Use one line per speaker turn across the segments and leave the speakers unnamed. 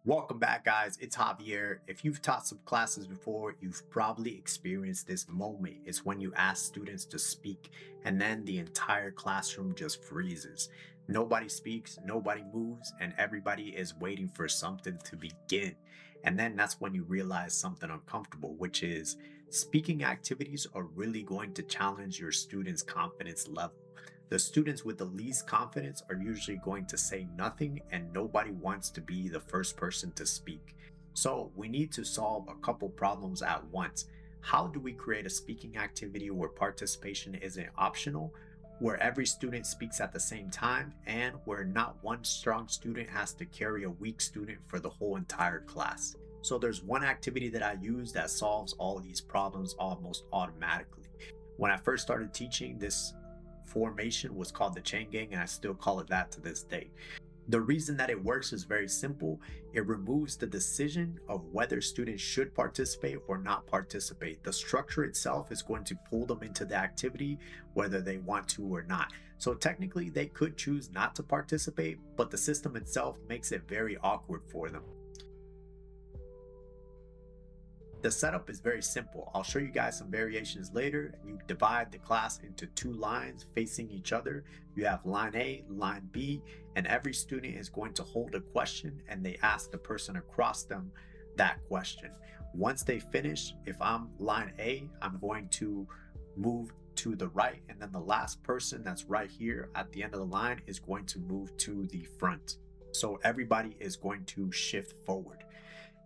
Welcome back, guys. It's Javier. If you've taught some classes before, you've probably experienced this moment. It's when you ask students to speak, and then the entire classroom just freezes. Nobody speaks, nobody moves, and everybody is waiting for something to begin. And then that's when you realize something uncomfortable, which is speaking activities are really going to challenge your students' confidence level. The students with the least confidence are usually going to say nothing, and nobody wants to be the first person to speak. So, we need to solve a couple problems at once. How do we create a speaking activity where participation isn't optional, where every student speaks at the same time, and where not one strong student has to carry a weak student for the whole entire class? So, there's one activity that I use that solves all of these problems almost automatically. When I first started teaching, this formation was called the chain gang, and I still call it that to this day. The reason that it works is very simple. It removes the decision of whether students should participate or not participate. The structure itself is going to pull them into the activity whether they want to or not. So technically, they could choose not to participate, but the system itself makes it very awkward for them. The setup is very simple. I'll show you guys some variations later. You divide the class into two lines facing each other. You have line A, line B, and every student is going to hold a question and they ask the person across them that question. Once they finish, if I'm line A, I'm going to move to the right, and then the last person that's right here at the end of the line is going to move to the front. So everybody is going to shift forward.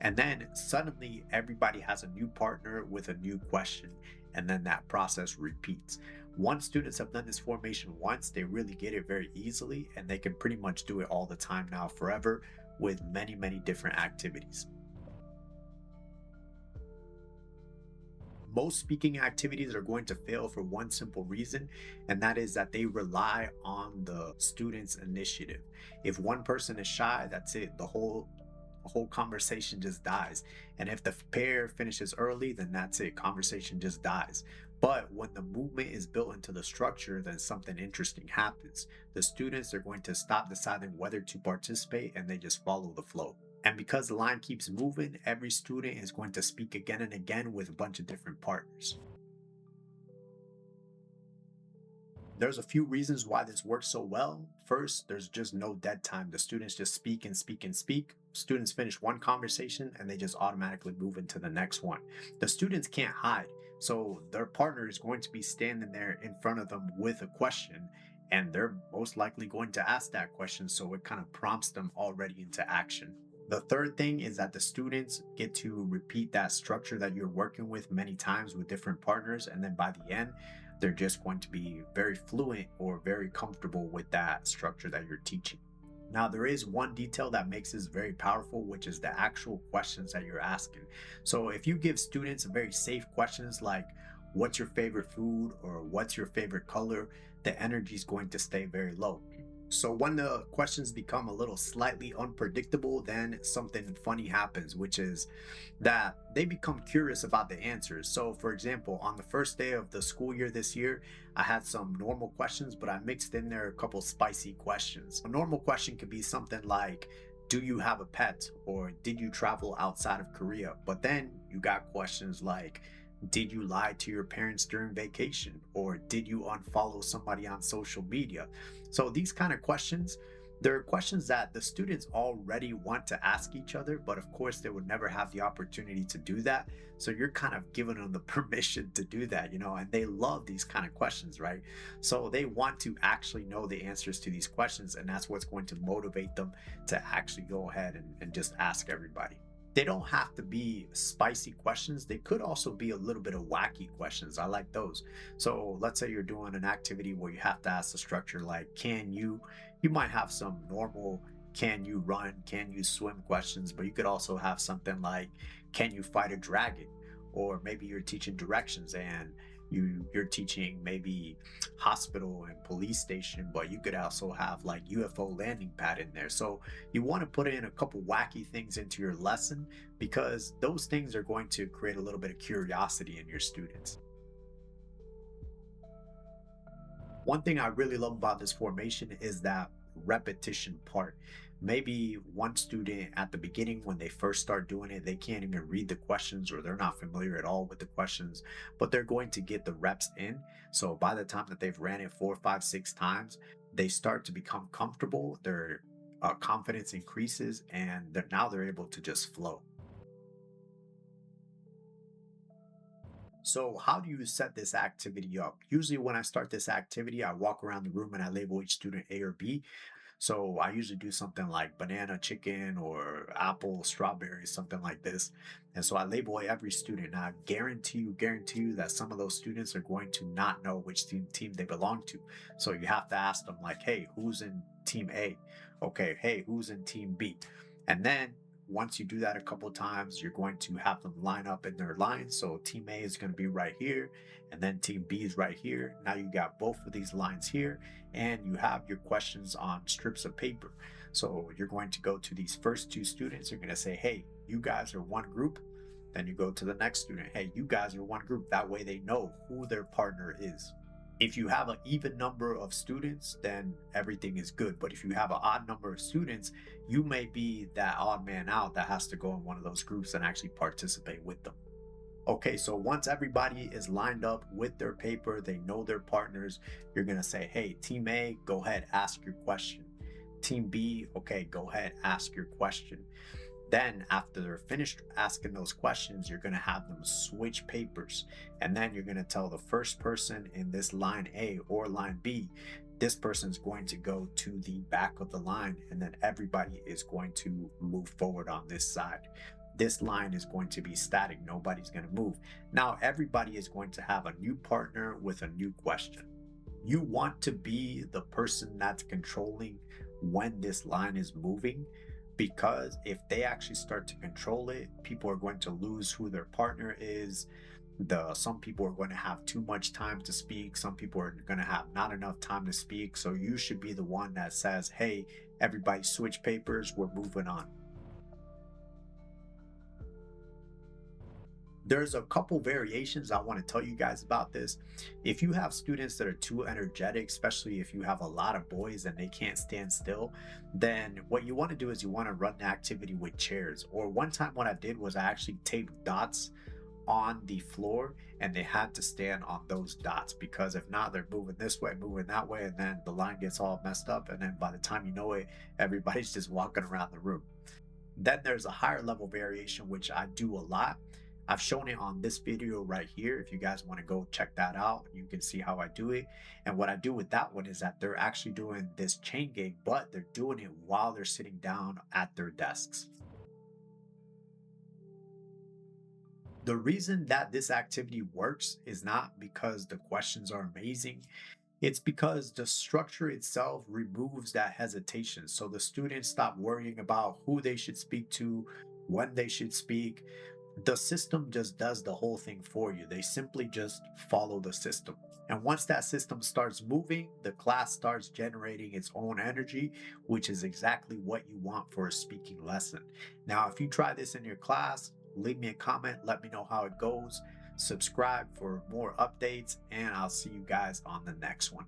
And then suddenly everybody has a new partner with a new question. And then that process repeats. Once students have done this formation once, they really get it very easily and they can pretty much do it all the time now, forever, with many, many different activities. Most speaking activities are going to fail for one simple reason, and that is that they rely on the student's initiative. If one person is shy, that's it. The whole conversation just dies. And if the pair finishes early, then that's it. Conversation just dies. But when the movement is built into the structure, then something interesting happens. The students are going to stop deciding whether to participate and they just follow the flow. And because the line keeps moving, every student is going to speak again and again with a bunch of different partners. There's a few reasons why this works so well. First, there's just no dead time. The students just speak and speak and speak. Students finish one conversation and they just automatically move into the next one. The students can't hide. So their partner is going to be standing there in front of them with a question, and they're most likely going to ask that question. So it kind of prompts them already into action. The third thing is that the students get to repeat that structure that you're working with many times with different partners. And then by the end, they're just going to be very fluent or very comfortable with that structure that you're teaching. Now, there is one detail that makes this very powerful, which is the actual questions that you're asking. So, if you give students very safe questions like, what's your favorite food or what's your favorite color, the energy is going to stay very low. So when the questions become a little slightly unpredictable, then something funny happens, which is that they become curious about the answers. So, for example, on the first day of the school year this year, I had some normal questions, but I mixed in there a couple spicy questions. A normal question could be something like, do you have a pet? Or did you travel outside of Korea? But then you got questions like, did you lie to your parents during vacation? Or did you unfollow somebody on social media? So these kind of questions, they're questions that the students already want to ask each other, but of course they would never have the opportunity to do that. So you're kind of giving them the permission to do that, and they love these kind of questions, right? So they want to actually know the answers to these questions, and that's what's going to motivate them to actually go ahead and just ask everybody. They don't have to be spicy questions. They could also be a little bit of wacky questions. I like those. So let's say you're doing an activity where you have to ask the structure like, you might have some normal, can you run, can you swim questions, but you could also have something like, can you fight a dragon? Or maybe you're teaching directions and you're teaching maybe hospital and police station, but you could also have like UFO landing pad in there. So you want to put in a couple wacky things into your lesson because those things are going to create a little bit of curiosity in your students. One thing I really love about this formation is that repetition part. Maybe one student at the beginning, when they first start doing it, they can't even read the questions or they're not familiar at all with the questions, but they're going to get the reps in. So by the time that they've ran it 4, 5, 6 times, they start to become comfortable. Their confidence increases, and now they're able to just flow. So, how do you set this activity up? Usually, when I start this activity, I walk around the room and I label each student A or B. So I usually do something like banana chicken or apple strawberry, something like this. And so I label every student. Now I guarantee you that some of those students are going to not know which team they belong to. So you have to ask them like, hey, who's in team A? Okay, hey, who's in team B? And then once you do that a couple times, you're going to have them line up in their lines. So team A is going to be right here, and then team B is right here. Now you got both of these lines here, and you have your questions on strips of paper. So you're going to go to these first two students. You're going to say, hey, you guys are one group. Then you go to the next student. Hey, you guys are one group. That way they know who their partner is. If you have an even number of students, then everything is good. But if you have an odd number of students, you may be that odd man out that has to go in one of those groups and actually participate with them. Okay, so once everybody is lined up with their paper, they know their partners, you're going to say, hey, team A, go ahead, ask your question. Team B, okay, go ahead, ask your question. Then, after they're finished asking those questions, you're going to have them switch papers. And then you're going to tell the first person in this line A or line B, this person's going to go to the back of the line, and then everybody is going to move forward on this side. This line is going to be static, nobody's going to move. Now, everybody is going to have a new partner with a new question. You want to be the person that's controlling when this line is moving, because if they actually start to control it, people are going to lose who their partner is. Some people are going to have too much time to speak, some people are going to have not enough time to speak. So you should be the one that says, hey, everybody switch papers, we're moving on. There's a couple variations I want to tell you guys about this. If you have students that are too energetic, especially if you have a lot of boys and they can't stand still, then what you want to do is you want to run the activity with chairs. Or one time, what I did was I actually taped dots on the floor, and they had to stand on those dots, because if not, they're moving this way, moving that way, and then the line gets all messed up. And then by the time you know it, everybody's just walking around the room. Then there's a higher level variation, which I do a lot. I've shown it on this video right here. If you guys want to go check that out, you can see how I do it. And what I do with that one is that they're actually doing this chain gang, but they're doing it while they're sitting down at their desks. The reason that this activity works is not because the questions are amazing. It's because the structure itself removes that hesitation. So the students stop worrying about who they should speak to, when they should speak. The system just does the whole thing for you. They simply just follow the system. And once that system starts moving, the class starts generating its own energy, which is exactly what you want for a speaking lesson. Now, if you try this in your class, leave me a comment, let me know how it goes. Subscribe for more updates, and I'll see you guys on the next one.